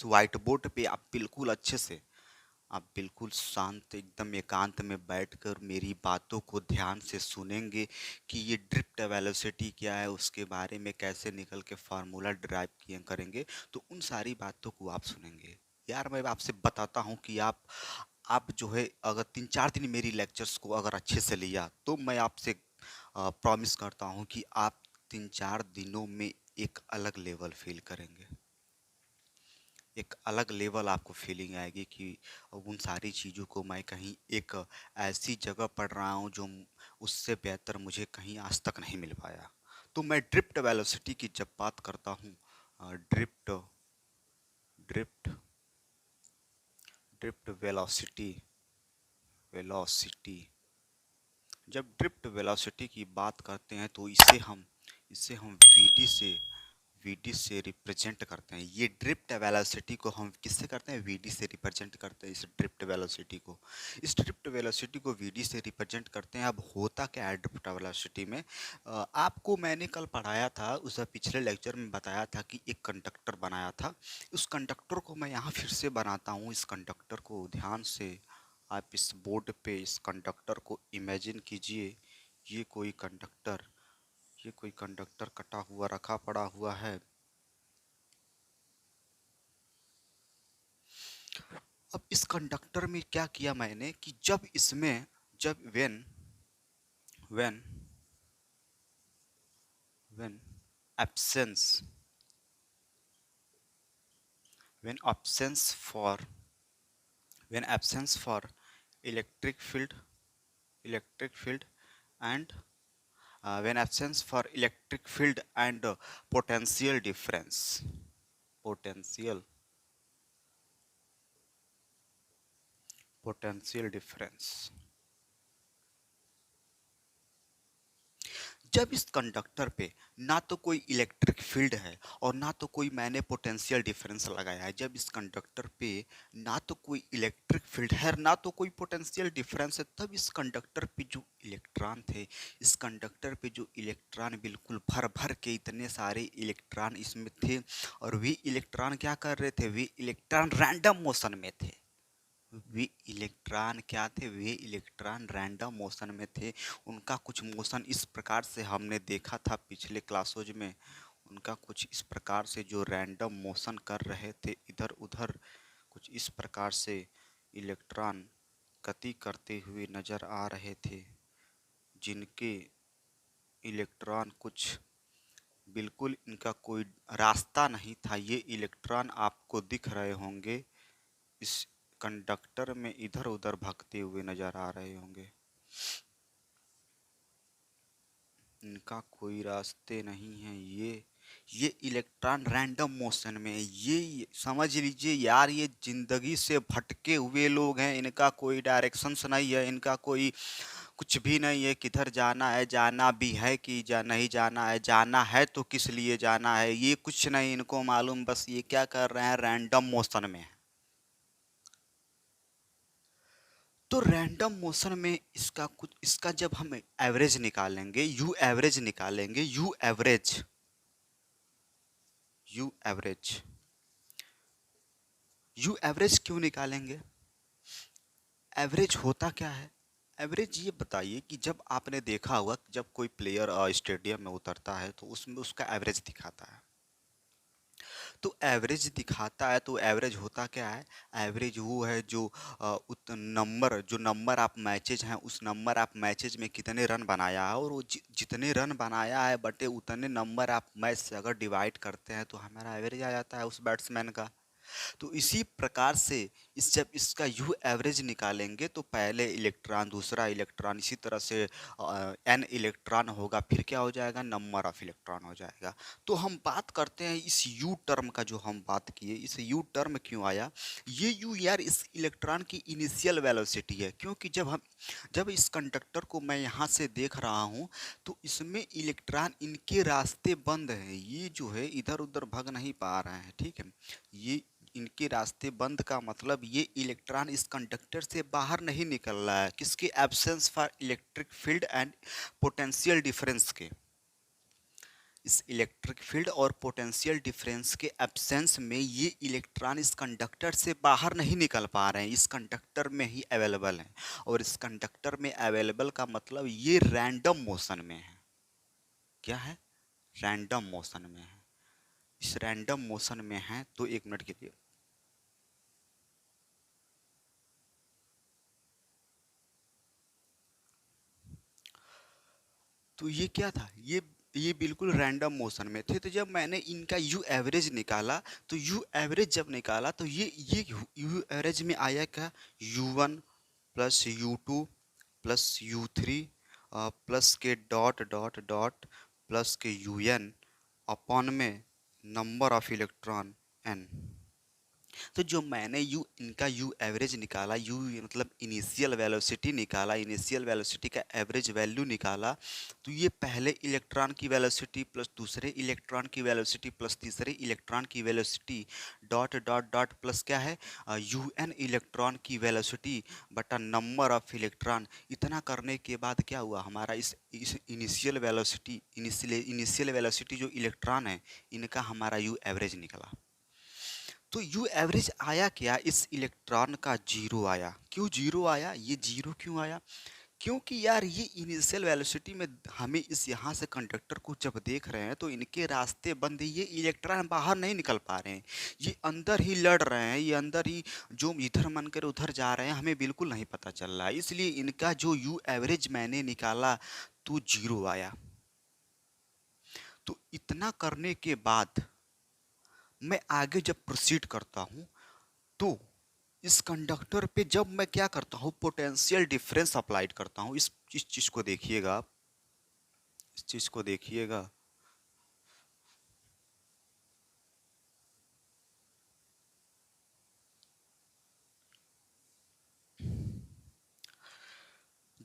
White board पे आप बिल्कुल अच्छे से, आप बिल्कुल शांत एकदम एकांत में बैठकर मेरी बातों को ध्यान से सुनेंगे कि ये ड्रिफ्ट वेलोसिटी क्या है, उसके बारे में कैसे निकल के फार्मूला ड्राइव किए करेंगे। तो उन सारी बातों को आप सुनेंगे। यार मैं आपसे बताता हूँ कि आप जो है अगर 3-4 दिन मेरी लेक्चर्स को अगर अच्छे से लिया तो मैं आपसे प्रॉमिस करता हूँ कि आप 3-4 दिनों में एक अलग लेवल फील करेंगे। एक अलग लेवल आपको फीलिंग आएगी कि उन सारी चीज़ों को मैं कहीं एक ऐसी जगह पढ़ रहा हूँ जो उससे बेहतर मुझे कहीं आज तक नहीं मिल पाया। तो मैं ड्रिफ्ट वेलोसिटी की जब बात करता हूँ, drift drift drift velocity velocity जब ड्रिफ्ट वेलोसिटी की बात करते हैं तो इसे हम वीडी से रिप्रेजेंट करते हैं। ये ड्रिफ्ट वेलोसिटी को हम किससे करते हैं? वीडी से रिप्रेजेंट करते हैं इस ड्रिफ्ट वेलोसिटी को। इस ड्रिफ्ट वेलोसिटी को वीडी से रिप्रेजेंट करते हैं। अब होता क्या है ड्रिफ्ट वेलोसिटी में? आपको मैंने कल पढ़ाया था, उस पिछले लेक्चर में बताया था कि एक कंडक्टर बनाया था। उस कंडक्टर को मैं यहाँ फिर से बनाता हूँ। इस कंडक्टर को ध्यान से आप इस बोर्ड पे इस कंडक्टर को इमेजिन कीजिए। ये कोई कंडक्टर ये कोई कंडक्टर कटा हुआ रखा पड़ा हुआ है। अब इस कंडक्टर में क्या किया मैंने कि जब इसमें जब when when absence when absence for when absence for electric field and when absence for electric field and potential difference potential potential difference जब इस कंडक्टर पे ना तो कोई इलेक्ट्रिक फील्ड है और ना तो कोई मैंने पोटेंशियल डिफरेंस लगाया है, जब इस कंडक्टर पे ना तो कोई इलेक्ट्रिक फील्ड है ना तो कोई पोटेंशियल डिफरेंस है, तब इस कंडक्टर पे जो इलेक्ट्रॉन थे, इस कंडक्टर पे जो इलेक्ट्रॉन बिल्कुल भर भर के इतने सारे इलेक्ट्रॉन इसमें थे। और वे इलेक्ट्रॉन क्या कर रहे थे? वे इलेक्ट्रॉन रैंडम मोशन में थे। वे इलेक्ट्रॉन क्या थे? वे इलेक्ट्रॉन रैंडम मोशन में थे। उनका कुछ मोशन इस प्रकार से हमने देखा था पिछले क्लासोज में। उनका कुछ इस प्रकार से जो रैंडम मोशन कर रहे थे इधर उधर, कुछ इस प्रकार से इलेक्ट्रॉन गति करते हुए नजर आ रहे थे, जिनके इलेक्ट्रॉन कुछ बिल्कुल इनका कोई रास्ता नहीं था। ये इलेक्ट्रॉन आपको दिख रहे होंगे, इस कंडक्टर में इधर उधर भागते हुए नजर आ रहे होंगे। इनका कोई रास्ते नहीं है। ये इलेक्ट्रॉन रैंडम मोशन में है। ये समझ लीजिए यार, ये जिंदगी से भटके हुए लोग हैं। इनका कोई डायरेक्शंस नहीं है, इनका कोई कुछ भी नहीं है। किधर जाना है, जाना भी है कि नहीं जाना है, जाना है तो किस लिए जाना है, ये कुछ नहीं इनको मालूम। बस ये क्या कर रहे हैं? रैंडम मोशन में है। तो रैंडम मोशन में इसका जब हम एवरेज निकालेंगे, यू एवरेज यू एवरेज क्यों निकालेंगे? एवरेज होता क्या है? एवरेज ये बताइए कि जब आपने देखा होगा कि जब कोई प्लेयर स्टेडियम में उतरता है तो उसमें उसका एवरेज दिखाता है। तो एवरेज दिखाता है तो एवरेज होता क्या है? एवरेज वो है जो जो नंबर आप मैचेज हैं, उस नंबर आप मैचेज में कितने रन बनाया है, और वो जितने रन बनाया है बटे उतने नंबर आप मैच से अगर डिवाइड करते हैं तो हमारा एवरेज आ जाता है उस बैट्समैन का। तो इसी प्रकार से जब इसका यू एवरेज निकालेंगे तो पहले इलेक्ट्रॉन, दूसरा इलेक्ट्रॉन, इसी तरह से एन इलेक्ट्रॉन होगा, फिर क्या हो जाएगा? नंबर ऑफ इलेक्ट्रॉन हो जाएगा। तो हम बात करते हैं इस यू टर्म का, जो हम बात किए, इस यू टर्म क्यों आया? ये यू यार इस इलेक्ट्रॉन की इनिशियल वेलोसिटी है, क्योंकि जब इस कंडक्टर को मैं यहाँ से देख रहा हूँ तो इसमें इलेक्ट्रॉन, इनके रास्ते बंद हैं। ये जो है इधर उधर भाग नहीं पा रहे हैं, ठीक है। ये इनके रास्ते बंद का मतलब ये इलेक्ट्रॉन इस कंडक्टर से बाहर नहीं निकल रहा है। किसके? Absence for electric field and potential difference के। इस इलेक्ट्रिक फील्ड और पोटेंशियल डिफरेंस के एब्सेंस में ये इलेक्ट्रॉन इस कंडक्टर से बाहर नहीं निकल पा रहे हैं, इस कंडक्टर में ही अवेलेबल हैं। और इस कंडक्टर में अवेलेबल का मतलब ये रैंडम मोशन में है। क्या है? रैंडम मोशन में है। इस रैंडम मोशन में है तो एक मिनट के लिए। तो ये क्या था? ये बिल्कुल रैंडम मोशन में थे। तो जब मैंने इनका यू एवरेज निकाला, तो यू एवरेज जब निकाला तो ये यू एवरेज में आया क्या? U1 plus U2 plus U3 plus के डॉट डॉट डॉट प्लस के UN अपॉन में नंबर ऑफ इलेक्ट्रॉन n। तो जो मैंने इनका यू एवरेज निकाला, यू मतलब इनिशियल वेलोसिटी निकाला, इनिशियल वेलोसिटी का एवरेज वैल्यू निकाला, तो ये पहले इलेक्ट्रॉन की वेलोसिटी प्लस दूसरे इलेक्ट्रॉन की वेलोसिटी प्लस तीसरे इलेक्ट्रॉन की velocity dot dot dot plus क्या है? UN इलेक्ट्रॉन की वेलोसिटी बटा नंबर ऑफ इलेक्ट्रॉन। इतना करने के बाद क्या हुआ हमारा? इस इनिशियल वेलोसिटी जो इलेक्ट्रॉन है इनका हमारा यू एवरेज निकला। तो यू एवरेज आया क्या? इस इलेक्ट्रॉन का जीरो आया। क्यों जीरो आया? ये जीरो क्यों आया? क्योंकि यार ये इनिशियल वेलोसिटी में हमें इस यहाँ से कंडक्टर को जब देख रहे हैं तो इनके रास्ते बंद है, ये इलेक्ट्रॉन बाहर नहीं निकल पा रहे हैं, ये अंदर ही लड़ रहे हैं, ये अंदर ही जो इधर मन कर उधर जा रहे हैं, हमें बिल्कुल नहीं पता चल रहा है। इसलिए इनका जो यू एवरेज मैंने निकाला तो जीरो आया। तो इतना करने के बाद मैं आगे जब प्रोसीड करता हूँ तो इस कंडक्टर पे जब मैं क्या करता हूँ, पोटेंशियल डिफरेंस अप्लाइड करता हूँ। इस चीज को देखिएगा आप, इस चीज को देखिएगा।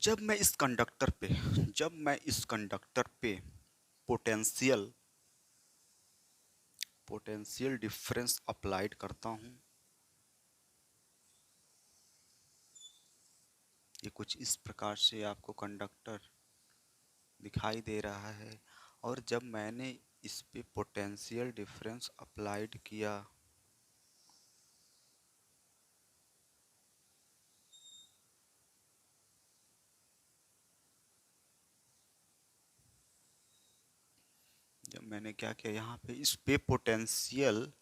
जब मैं इस कंडक्टर पे जब मैं इस कंडक्टर पे पोटेंशियल पोटेंशियल डिफरेंस अप्लाइड करता हूँ, ये कुछ इस प्रकार से आपको कंडक्टर दिखाई दे रहा है। और जब मैंने इस पे पोटेंशियल डिफरेंस अप्लाइड किया, जब मैंने क्या किया यहाँ पे इस पे पोटेंशियल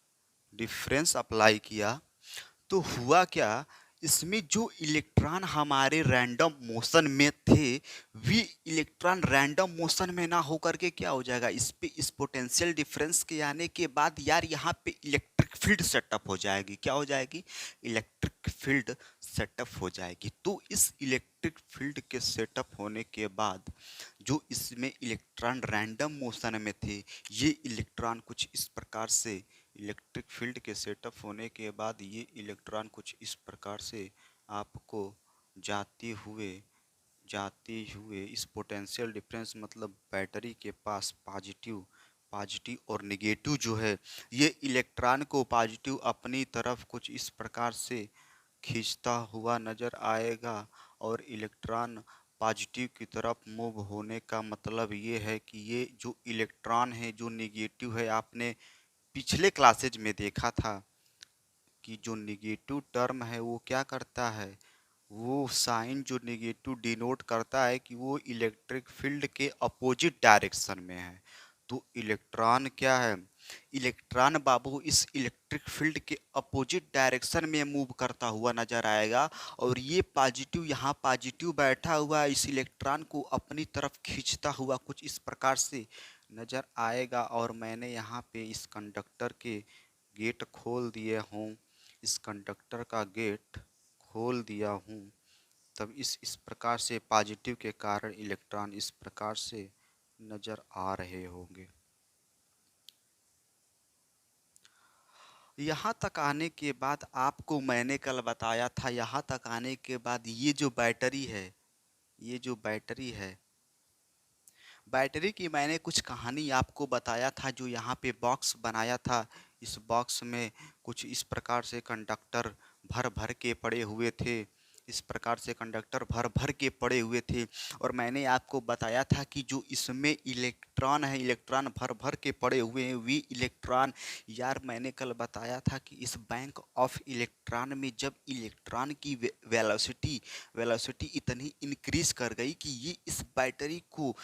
डिफरेंस अप्लाई किया, तो हुआ क्या? इसमें जो इलेक्ट्रॉन हमारे रैंडम मोशन में थे, वे इलेक्ट्रॉन रैंडम मोशन में ना होकर के क्या हो जाएगा, इस पे इस पोटेंशियल डिफरेंस के आने के बाद यार यहाँ पे इलेक्ट्रिक फील्ड सेटअप हो जाएगी। क्या हो जाएगी? इलेक्ट्रिक फील्ड सेटअप हो जाएगी। तो इस इलेक्ट्रिक फील्ड के सेटअप होने के बाद जो इसमें इलेक्ट्रॉन रैंडम मोशन में थे, ये इलेक्ट्रॉन कुछ इस प्रकार से इलेक्ट्रिक फील्ड के सेटअप होने के बाद ये इलेक्ट्रॉन कुछ इस प्रकार से आपको जाते हुए इस पोटेंशियल डिफरेंस मतलब बैटरी के पास पॉजिटिव पॉजिटिव और निगेटिव जो है, ये इलेक्ट्रॉन को पॉजिटिव अपनी तरफ कुछ इस प्रकार से खींचता हुआ नजर आएगा। और इलेक्ट्रॉन पॉजिटिव की तरफ मूव होने का मतलब ये है कि ये जो इलेक्ट्रॉन है जो निगेटिव है, आपने पिछले क्लासेज में देखा था कि जो निगेटिव टर्म है वो क्या करता है, वो साइन जो निगेटिव डिनोट करता है कि वो इलेक्ट्रिक फील्ड के अपोजिट डायरेक्शन में है। तो इलेक्ट्रॉन क्या है? इलेक्ट्रॉन बाबू इस इलेक्ट्रिक फील्ड के अपोजिट डायरेक्शन में मूव करता हुआ नजर आएगा। और ये पॉजिटिव यहाँ पॉजिटिव बैठा हुआ इस इलेक्ट्रॉन को अपनी तरफ खींचता हुआ कुछ इस प्रकार से नजर आएगा। और मैंने यहाँ पे इस कंडक्टर के गेट खोल दिए हूँ, इस कंडक्टर का गेट खोल दिया हूँ, तब इस प्रकार से पॉजिटिव के कारण इलेक्ट्रॉन इस प्रकार से नजर आ रहे होंगे। यहाँ तक आने के बाद आपको मैंने कल बताया था, यहाँ तक आने के बाद ये जो बैटरी है, ये जो बैटरी है, बैटरी की मैंने कुछ कहानी आपको बताया था। जो यहाँ पे बॉक्स बनाया था, इस बॉक्स में कुछ इस प्रकार से कंडक्टर भर भर के पड़े हुए थे। इस प्रकार से कंडक्टर भर भर के पड़े हुए थे। और मैंने आपको बताया था कि जो इसमें इलेक्ट्रॉन है, इलेक्ट्रॉन भर भर के पड़े हुए हैं, वे इलेक्ट्रॉन, यार मैंने कल बताया था कि इस बैंक ऑफ इलेक्ट्रॉन में जब इलेक्ट्रॉन की वेलोसिटी वेलोसिटी इतनी इंक्रीज कर गई कि ये इस बैटरी को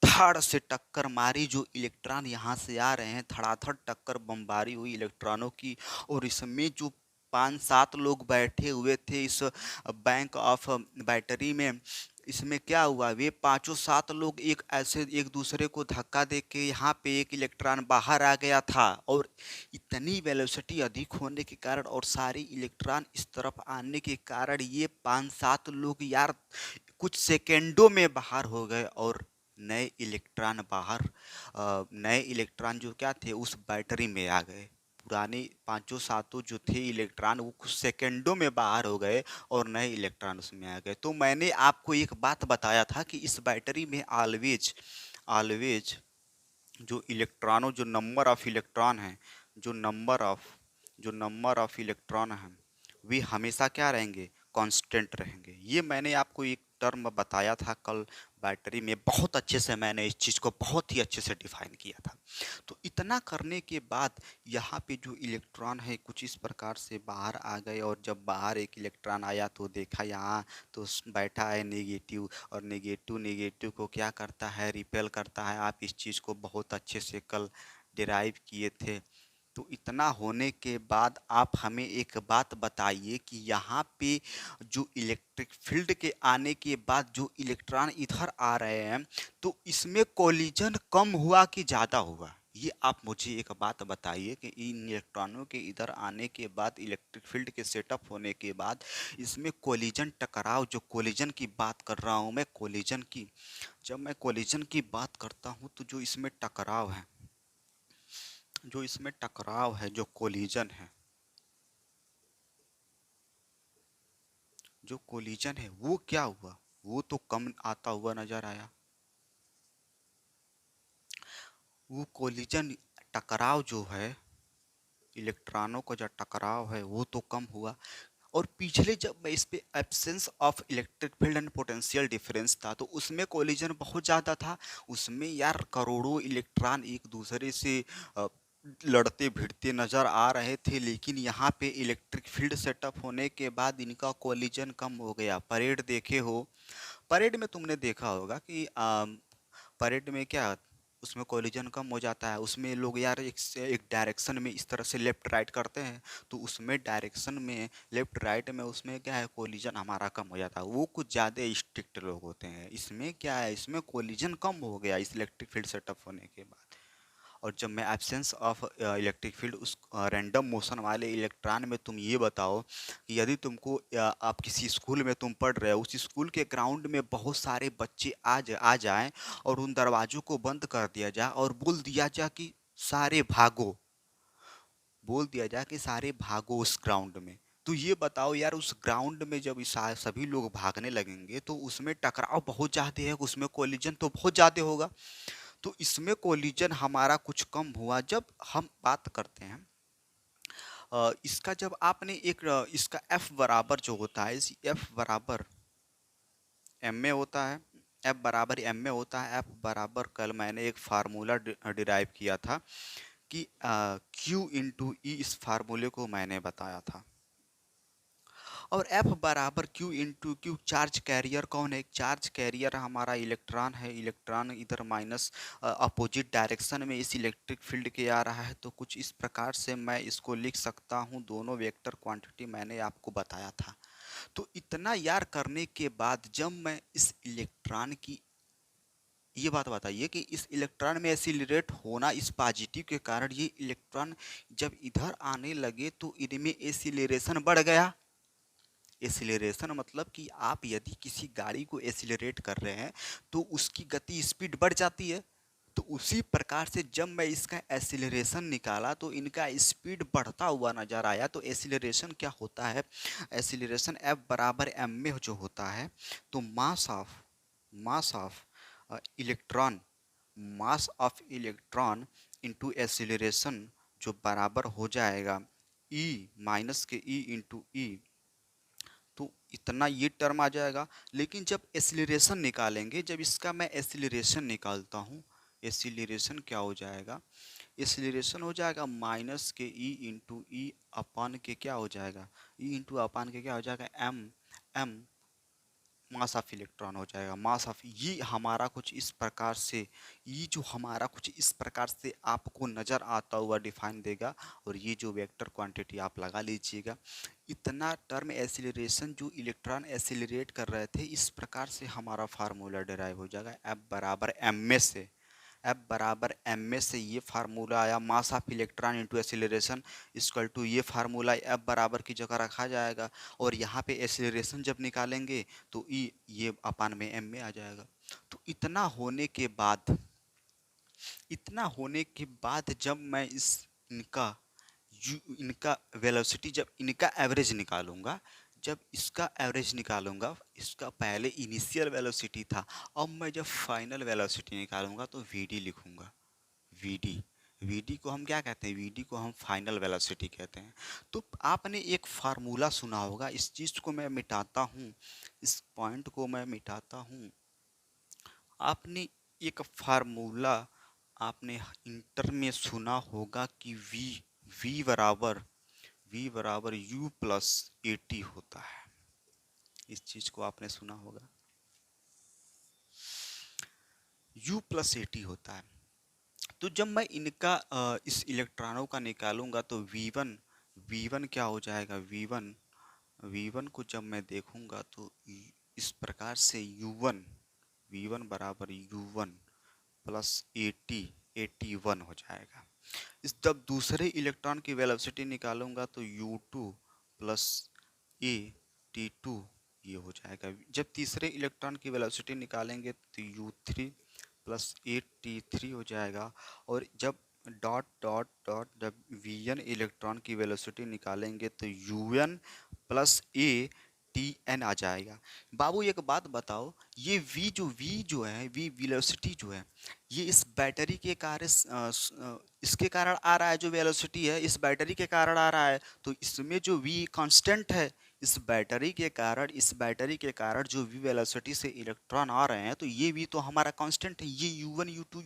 धड़ से टक्कर मारी, जो इलेक्ट्रॉन यहाँ से आ रहे हैं धड़ाधड़ टक्कर बमबारी हुई इलेक्ट्रॉनों की। और इसमें जो 5-7 लोग बैठे हुए थे इस बैंक ऑफ बैटरी में, इसमें क्या हुआ, वे पांचों 7 लोग एक ऐसे एक दूसरे को धक्का दे के यहाँ पे एक इलेक्ट्रॉन बाहर आ गया था। और इतनी वेलोसिटी अधिक होने के कारण और सारी इलेक्ट्रॉन इस तरफ आने के कारण ये 5-7 लोग यार कुछ सेकेंडों में बाहर हो गए। और नए इलेक्ट्रॉन जो क्या थे उस बैटरी में आ गए। पुराने पांचों सातों जो थे इलेक्ट्रॉन वो कुछ सेकेंडों में बाहर हो गए और नए इलेक्ट्रॉन उसमें आ गए। तो मैंने आपको एक बात बताया था कि इस बैटरी में ऑलवेज ऑलवेज जो इलेक्ट्रॉनों जो नंबर ऑफ इलेक्ट्रॉन हैं, जो नंबर ऑफ इलेक्ट्रॉन हैं, वे हमेशा क्या रहेंगे, कांस्टेंट रहेंगे। ये मैंने आपको एक टर्म बताया था कल बैटरी में, बहुत अच्छे से मैंने इस चीज़ को बहुत ही अच्छे से डिफाइन किया था। तो इतना करने के बाद यहाँ पे जो इलेक्ट्रॉन है कुछ इस प्रकार से बाहर आ गए। और जब बाहर एक इलेक्ट्रॉन आया तो देखा यहाँ तो बैठा है नेगेटिव, और नेगेटिव नेगेटिव को क्या करता है, रिपेल करता है। आप इस चीज़ को बहुत अच्छे से कल डिराइव किए थे। तो इतना होने के बाद आप हमें एक बात बताइए कि यहाँ पे जो इलेक्ट्रिक फील्ड के आने के बाद जो इलेक्ट्रॉन इधर आ रहे हैं, तो इसमें कोलिजन कम हुआ कि ज़्यादा हुआ? ये आप मुझे एक बात बताइए कि इन इलेक्ट्रॉनों के इधर आने के बाद, इलेक्ट्रिक फील्ड के सेटअप होने के बाद, इसमें कोलिजन टकराव, जो कोलिजन की बात कर रहा हूँ मैं, कोलिजन की, जब मैं कोलिजन की बात करता हूँ तो जो कोलिजन है, जो कोलिजन है वो क्या हुआ, वो तो कम आता हुआ नजर आया। वो कोलिजन टकराव जो है, इलेक्ट्रॉनों का जो टकराव है वो तो कम हुआ। और पिछले जब मैं इस पे absence of electric field and potential difference था तो उसमें कोलिजन बहुत ज़्यादा था। उसमें यार करोड़ों इलेक्ट्रॉन एक दूसरे से अ, लड़ते भिड़ते नजर आ रहे थे। लेकिन यहाँ पे इलेक्ट्रिक फील्ड सेटअप होने के बाद इनका कोलिजन कम हो गया। परेड देखे हो, परेड में तुमने देखा होगा कि परेड में क्या, उसमें कोलिजन कम हो जाता है। उसमें लोग यार एक से एक डायरेक्शन में इस तरह से लेफ्ट राइट करते हैं, तो उसमें डायरेक्शन में लेफ्ट राइट में उसमें क्या है, कोलिजन हमारा कम हो जाता है। वो कुछ ज़्यादा स्ट्रिक्ट लोग होते हैं। इसमें क्या है, इसमें कोलिजन कम हो गया इस इलेक्ट्रिक फील्ड सेटअप होने के बाद। और जब मैं एब्सेंस ऑफ इलेक्ट्रिक फील्ड, उस रैंडम मोशन वाले इलेक्ट्रॉन में, तुम ये बताओ कि यदि तुमको आप किसी स्कूल में तुम पढ़ रहे हो, उस स्कूल के ग्राउंड में बहुत सारे बच्चे आ जाएं और उन दरवाजों को बंद कर दिया जाए और बोल दिया जाए कि सारे भागो उस ग्राउंड में। तो ये बताओ यार, उस ग्राउंड में जब सभी लोग भागने लगेंगे तो उसमें टकराव बहुत ज़्यादा है, उसमें कोलिजन तो बहुत ज़्यादा होगा। तो इसमें कोलिजन हमारा कुछ कम हुआ। जब हम बात करते हैं इसका, जब आपने इसका एफ बराबर जो होता है, इस एफ बराबर एम में होता है, एफ बराबर एम में होता है। एफ बराबर, कल मैंने एक फार्मूला डिराइव किया था कि क्यू इंटू ई, इस फार्मूले को मैंने बताया था। और F बराबर Q into Q, charge carrier कौन है, एक चार्ज कैरियर हमारा इलेक्ट्रॉन है। इलेक्ट्रॉन इधर माइनस अपोजिट डायरेक्शन में इस इलेक्ट्रिक फील्ड के आ रहा है। तो कुछ इस प्रकार से मैं इसको लिख सकता हूँ। दोनों वेक्टर क्वांटिटी मैंने आपको बताया था। तो इतना यार करने के बाद जब मैं इस इलेक्ट्रॉन की, ये बात बताइए कि इस इलेक्ट्रॉन में एसिलरेट होना, इस पॉजिटिव के कारण ये इलेक्ट्रॉन जब इधर आने लगे तो इनमें एसिलरेशन बढ़ गया। एसिलरेशन मतलब कि आप यदि किसी गाड़ी को एसिलरेट कर रहे हैं तो उसकी गति स्पीड बढ़ जाती है। तो उसी प्रकार से जब मैं इसका एसिलरेशन निकाला तो इनका स्पीड बढ़ता हुआ नजर आया। तो एसिलरेशन क्या होता है, एसिलरेशन एफ बराबर एम में जो होता है, तो मास ऑफ इलेक्ट्रॉन इंटू एसिलरेशन, जो बराबर हो जाएगा ई माइनस के ई इंटू ई। तो इतना ये टर्म आ जाएगा। लेकिन जब एसिलरेशन निकालेंगे, जब इसका मैं एसिलरेशन निकालता हूँ, एसिलरेशन क्या हो जाएगा, एसिलरेशन हो जाएगा माइनस के ई इंटू ई अपान के क्या हो जाएगा, ई इंटू अपान के क्या हो जाएगा, m m mass of electron हो जाएगा। मास ऑफ ये हमारा कुछ इस प्रकार से, ये जो हमारा कुछ इस प्रकार से आपको नज़र आता हुआ डिफाइन देगा। और ये जो वेक्टर क्वांटिटी आप लगा लीजिएगा। इतना टर्म एसिलरेशन जो इलेक्ट्रॉन एसिलरेट कर रहे थे, इस प्रकार से हमारा फार्मूला डिराइव हो जाएगा। एफ बराबर एम ए से, एफ बराबर एम ए से ये फार्मूला आया, mass of electron into acceleration equal to ये फार्मूला एफ बराबर की जगह रखा जाएगा। और यहाँ पे एसिलरेशन जब निकालेंगे तो ई ये अपान में एम में आ जाएगा। तो इतना होने के बाद जब मैं इनका वेलोसिटी, जब इनका एवरेज निकालूंगा, जब इसका एवरेज निकालूंगा, इसका पहले इनिशियल वेलोसिटी था, अब मैं जब फाइनल वेलोसिटी निकालूंगा तो वीडी लिखूंगा। वीडी, वीडी को हम क्या कहते हैं, वीडी को हम फाइनल वेलोसिटी कहते हैं। तो आपने एक फार्मूला सुना होगा, इस चीज़ को मैं मिटाता हूँ, इस पॉइंट को मैं मिटाता हूँ। आपने एक फार्मूला आपने इंटर में सुना होगा कि वी बराबर यू प्लस ए टी होता है। इस चीज को आपने सुना होगा, यू प्लस ए टी होता है। तो जब मैं इनका इस इलेक्ट्रॉनों का निकालूंगा तो वी वन क्या हो जाएगा, वी वन को जब मैं देखूंगा तो इस प्रकार से वी वन बराबर you one plus eighty one हो जाएगा। इस जब दूसरे इलेक्ट्रॉन की वेलोसिटी निकालूंगा तो u two plus a t two ये हो जाएगा। जब तीसरे इलेक्ट्रॉन की वेलोसिटी निकालेंगे तो u three plus a t three हो जाएगा। और जब डॉट डॉट डॉट जब वी एन इलेक्ट्रॉन की वेलोसिटी निकालेंगे तो u n plus a t n आ जाएगा। बाबू एक बात बताओ, ये वी जो है, वी वेलोसिटी जो है, ये इस बैटरी के कार्य इसके कारण आ रहा है, जो वेलोसिटी है इस बैटरी के कारण आ रहा है। तो इसमें जो वी कांस्टेंट है, इस बैटरी के कारण जो वी वेलोसिटी से इलेक्ट्रॉन आ रहे हैं, तो ये वी तो हमारा कांस्टेंट है। ये यू1 यू2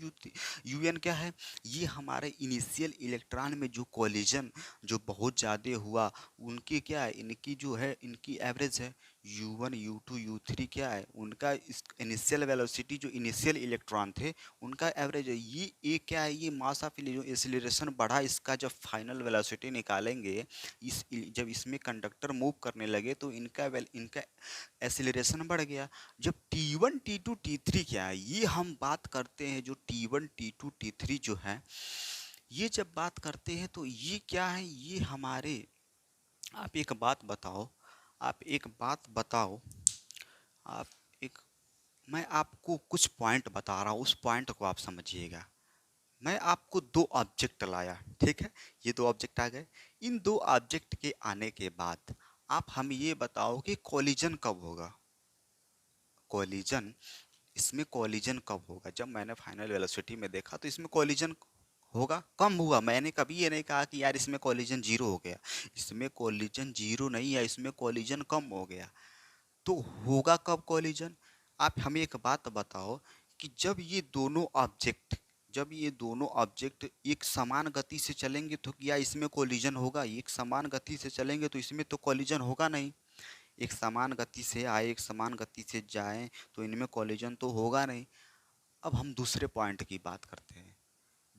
यू एन क्या है, ये हमारे इनिशियल इलेक्ट्रॉन में जो कोलिजन जो बहुत ज़्यादा हुआ, उनकी क्या है, इनकी जो है इनकी एवरेज है। यू1 यू2 यू3 क्या है, उनका इनिशियल वेलोसिटी जो इनिशियल इलेक्ट्रॉन थे उनका एवरेज है। ये क्या है, ये मास ऑफ जो एक्सीलरेशन बढ़ा, इसका जब फाइनल वेलोसिटी निकालेंगे, जब इसमें कंडक्टर मूव करने लगे तो इनका एक्सीलरेशन बढ़ गया। जब T1 T2 T3 क्या है, ये हम बात करते हैं, जो T1 T2 T3 जो है, ये जब बात करते हैं तो ये क्या है, ये हमारे, आप एक बात बताओ, आप एक बात बताओ, आप एक मैं आपको कुछ पॉइंट बता रहा हूँ, उस पॉइंट को आप समझिएगा। मैं आपको दो ऑब्जेक्ट लाया, ठीक है, ये दो ऑब्जेक्ट आ गए। इन दो ऑब्जेक्ट के आने के बाद आप हमें ये बताओ कि कोलिजन कब होगा, कोलिजन, इसमें कोलिजन कब होगा। जब मैंने फाइनल वेलोसिटी में देखा तो इसमें कोलिजन होगा, कम हुआ। मैंने कभी ये नहीं कहा कि यार इसमें कोलिजन जीरो हो गया, इसमें कोलिजन जीरो नहीं है, इसमें कोलिजन कम हो गया। तो होगा कब कोलिजन, आप हमें एक बात बताओ कि जब ये दोनों ऑब्जेक्ट एक समान गति से चलेंगे तो क्या इसमें कोलिजन होगा। एक समान गति से चलेंगे तो इसमें तो कोलिजन होगा नहीं। एक समान गति से आए, एक समान गति से जाएं, तो इनमें कोलिजन तो होगा नहीं। अब हम दूसरे पॉइंट की बात करते हैं।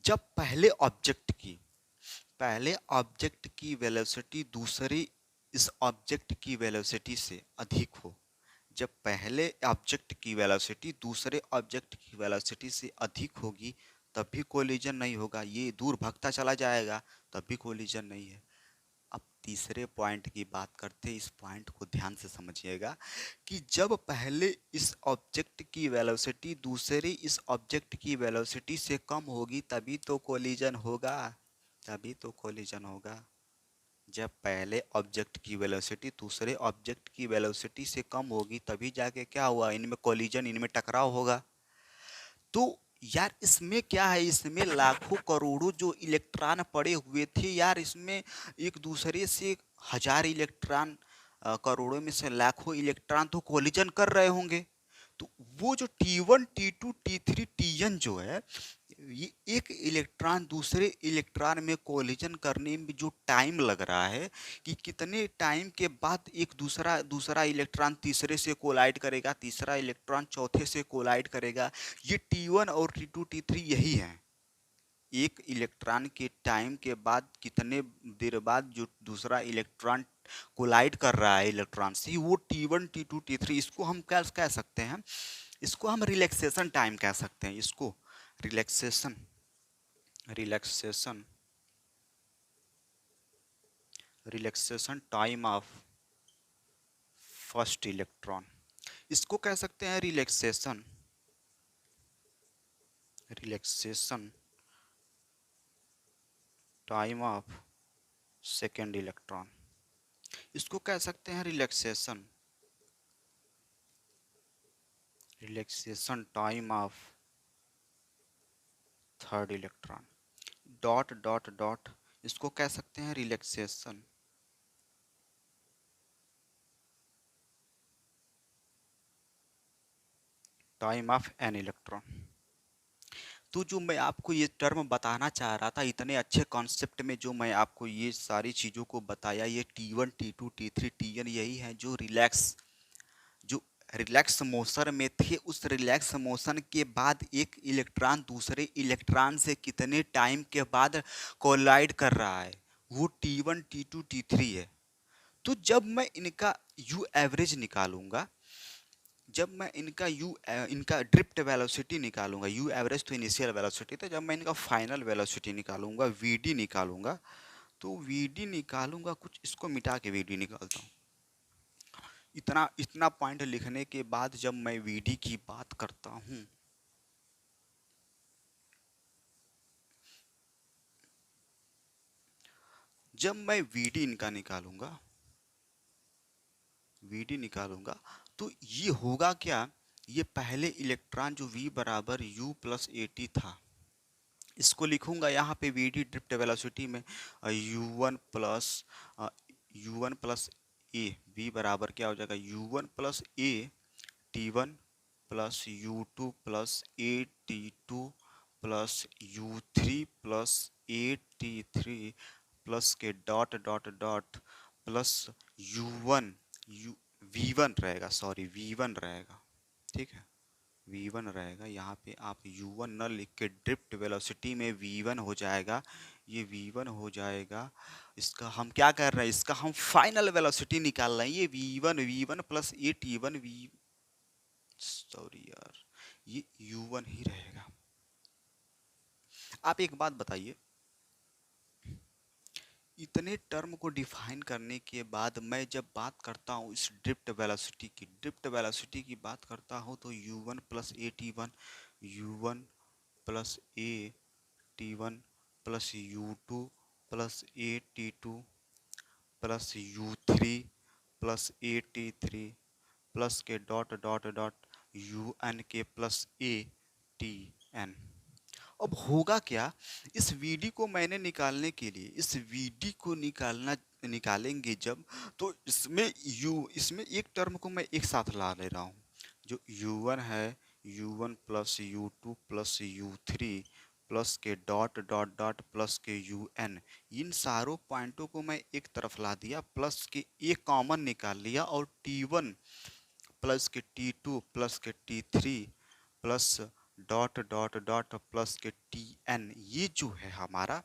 जब पहले ऑब्जेक्ट की वेलोसिटी दूसरे इस ऑब्जेक्ट की वेलोसिटी से अधिक हो, जब पहले ऑब्जेक्ट की वेलोसिटी दूसरे ऑब्जेक्ट की वेलोसिटी से अधिक होगी तब भी कोलिजन नहीं होगा, ये दूर भागता चला जाएगा तब भी कोलिजन नहीं है। अब तीसरे पॉइंट की बात करते हैं, इस पॉइंट को ध्यान से समझिएगा कि जब पहले इस ऑब्जेक्ट की वेलोसिटी दूसरे इस ऑब्जेक्ट की वेलोसिटी से कम होगी तभी तो कोलिजन होगा, तभी तो कोलिजन होगा। जब पहले ऑब्जेक्ट की वेलोसिटी दूसरे ऑब्जेक्ट की वेलोसिटी से कम होगी तभी जाके क्या हुआ, इनमें कोलिजन, इनमें टकराव होगा। तो यार इसमें क्या है, इसमें लाखों करोड़ों जो इलेक्ट्रॉन पड़े हुए थे यार, इसमें एक दूसरे से हजार इलेक्ट्रॉन करोड़ों में से लाखों इलेक्ट्रॉन तो कोलिजन कर रहे होंगे। तो वो जो T1 T2 T3 Tn जो है, ये एक इलेक्ट्रॉन दूसरे इलेक्ट्रॉन में कोलिजन करने में जो टाइम लग रहा है कि कितने टाइम के बाद एक दूसरा दूसरा इलेक्ट्रॉन तीसरे से कोलाइड करेगा, तीसरा इलेक्ट्रॉन चौथे से कोलाइड करेगा, ये T1 और T2 T3 यही है। एक इलेक्ट्रॉन के टाइम के बाद कितने देर बाद जो दूसरा इलेक्ट्रॉन कोलाइड कर रहा है इलेक्ट्रॉन से, वो T1 T2 T3, इसको हम क्या कह सकते हैं, इसको हम रिलैक्सेशन टाइम कह सकते हैं। इसको relaxation relaxation relaxation time of first electron, इसको कह सकते हैं relaxation time of second electron, इसको कह सकते हैं relaxation time of third electron, dot dot dot, इसको कह सकते हैं relaxation time of an electron. तो जो मैं आपको ये टर्म बताना चाह रहा था इतने अच्छे कॉन्सेप्ट में, जो मैं आपको ये सारी चीज़ों को बताया, ये T1 T2 T3 Tn यही है जो रिलैक्स मोशन में थे। उस रिलैक्स मोशन के बाद एक इलेक्ट्रॉन दूसरे इलेक्ट्रॉन से कितने टाइम के बाद कोलाइड कर रहा है, वो T1 T2 T3 है। तो जब मैं इनका यू एवरेज निकालूंगा, जब मैं इनका ड्रिफ्ट वेलोसिटी निकालूंगा, यू एवरेज तो इनिशियल वेलोसिटी था, जब मैं इनका फाइनल वेलोसिटी निकालूंगा, वीडी निकालूंगा, तो वीडी निकालूंगा, कुछ इसको मिटा के वीडी निकालता हूँ। इतना इतना पॉइंट लिखने के बाद जब मैं वीडी की बात करता हूँ, जब मैं वीडी इनका निकालूंगा, तो ये होगा क्या, ये पहले इलेक्ट्रॉन जो V बराबर U प्लस AT था, इसको लिखूंगा यहाँ पे वीडी ड्रिफ्ट वेलोसिटी में U1 प्लस ए, V बराबर क्या हो जाएगा U1 plus A T1 plus U2 plus AT2 plus U3 plus AT3 plus के dot dot dot plus U1 u V1 रहेगा, सॉरी V1 रहेगा, ठीक है, V1 रहेगा। यहाँ पे आप U1 न लिख के ड्रिफ्ट वेलोसिटी में V1 हो जाएगा, ये V1 हो जाएगा। इसका हम क्या कर रहे हैं, इसका हम फाइनल वेलोसिटी निकाल रहे हैं, ये V1 प्लस ए T1 सॉरी यार, ये U1 ही रहेगा। आप एक बात बताइए, इतने टर्म को डिफाइन करने के बाद मैं जब बात करता हूँ इस ड्रिफ्ट वेलोसिटी की बात करता हूँ, तो U1 प्लस ए T1, U1 प्लस ए T1 प्लस U2 प्लस ए T2 प्लस U3 प्लस ए T3 प्लस के डॉट डॉट डॉट UN के प्लस ए TN। अब होगा क्या, इस वीडी को मैंने निकालने के लिए, इस वीडी को निकालेंगे जब, तो इसमें एक टर्म को मैं एक साथ ला ले रहा हूँ, जो U1 है, U1 plus U2 plus U3 plus के डॉट डॉट डॉट प्लस के UN, इन सारों पॉइंटों को मैं एक तरफ ला दिया, प्लस के एक कॉमन निकाल लिया, और T1 प्लस के T2 प्लस के T3 plus dot dot dot plus के TN, ये जो है हमारा,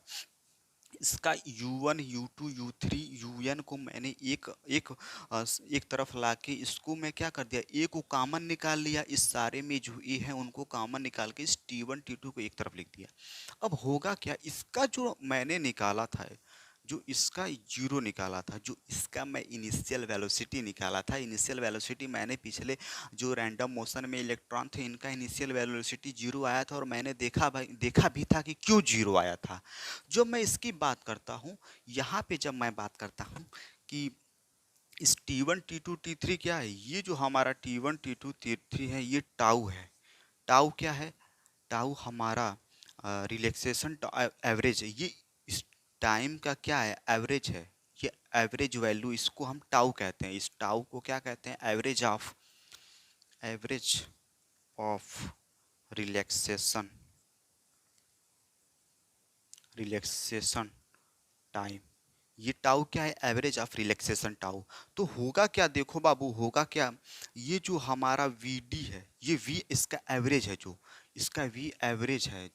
इसका U1 U2 U3 UN को मैंने एक तरफ लाके इसको मैं क्या कर दिया, ए को कॉमन निकाल लिया, इस सारे में जो ए है उनको कॉमन निकाल के इस T1 T2 को एक तरफ लिख दिया। अब होगा क्या, इसका जो मैंने निकाला था, जो इसका जीरो निकाला था, जो इसका मैं इनिशियल वेलोसिटी निकाला था, इनिशियल वेलोसिटी मैंने पिछले जो रैंडम मोशन में इलेक्ट्रॉन थे इनका इनिशियल वेलोसिटी जीरो आया था, और मैंने देखा भी था कि क्यों जीरो आया था। जो मैं इसकी बात करता हूँ, यहाँ पे जब मैं बात करता हूँ कि इस T1 T2 T3 क्या है, ये जो हमारा T1 T2 T3 है, ये टाउ है। टाउ क्या है, टाउ हमारा रिलैक्सेशन एवरेज है, ये इस टाइम का क्या है, एवरेज है। ये एवरेज वैल्यू, इसको हम टाउ कहते हैं। इस टाउ को क्या कहते हैं? Average of relaxation relaxation time. ये टाउ क्या है? Average of relaxation tau. तो होगा क्या, देखो बाबू, होगा क्या, ये जो हमारा वीडी है, ये वी इसका एवरेज है, जो इसका वी एवरेज है,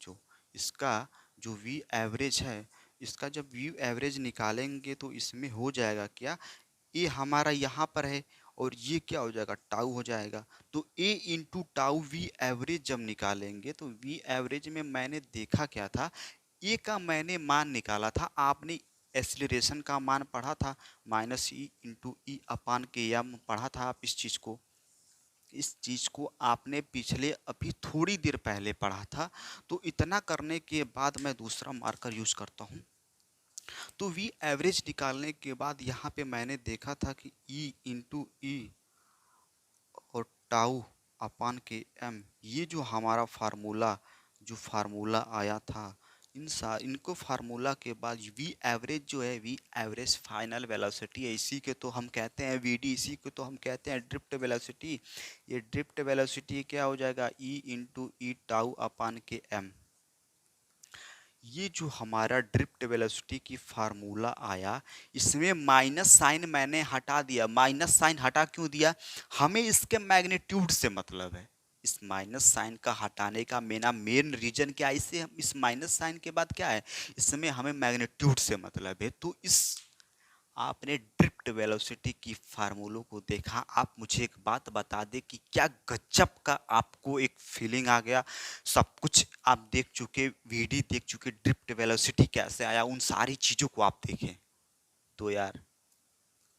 जो वी एवरेज है, इसका जब वी एवरेज निकालेंगे तो इसमें हो जाएगा क्या, ये हमारा यहाँ पर है और ये क्या हो जाएगा? टाउ हो जाएगा। तो ए इंटू टाउ वी एवरेज जब निकालेंगे तो वी एवरेज में मैंने देखा क्या था, ए का मैंने मान निकाला था, आपने एक्सीलरेशन का मान पढ़ा था, माइनस ई इंटू ई अपान के एम पढ़ा था आप। इस चीज को आपने पिछले अभी थोड़ी देर पहले पढ़ा था। तो इतना करने के बाद मैं दूसरा मार्कर यूज करता हूँ। तो वी एवरेज निकालने के बाद यहाँ पे मैंने देखा था कि ई इंटू ई और टाउ अपान के एम, ये जो हमारा फार्मूला आया था, इनको फार्मूला के बाद वी एवरेज जो है, वी एवरेज फाइनल वेलोसिटी है, इसी के तो हम कहते हैं वीडी, इसी को तो हम कहते हैं ड्रिफ्ट वेलोसिटी। ये ड्रिफ्ट वेलोसिटी क्या हो जाएगा? ई इंटू ई टाउ अपान के एम। ये जो हमारा ड्रिफ्ट वेलोसिटी की फार्मूला आया, इसमें माइनस साइन मैंने हटा दिया। माइनस साइन हटा क्यों दिया? हमें इसके मैग्नीट्यूड से मतलब है। इस माइनस साइन का हटाने का मेरा मेन रीजन क्या है? इसे हम इस माइनस साइन के बाद क्या है, इसमें हमें मैग्नीट्यूड से मतलब है। तो इस आपने ड्रिफ्ट वेलोसिटी की फार्मूलों को देखा, आप मुझे एक बात बता दे कि क्या गजब का आपको एक फीलिंग आ गया? सब कुछ आप देख चुके, वीडियो देख चुके, ड्रिफ्ट वेलोसिटी कैसे आया, उन सारी चीजों को आप देखें, तो यार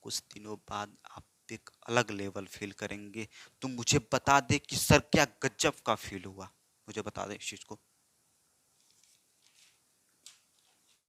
कुछ दिनों बाद आप एक अलग लेवल फील करेंगे। तो मुझे बता दे कि सर क्या गजब का फील हुआ, मुझे बता दे इस चीज को।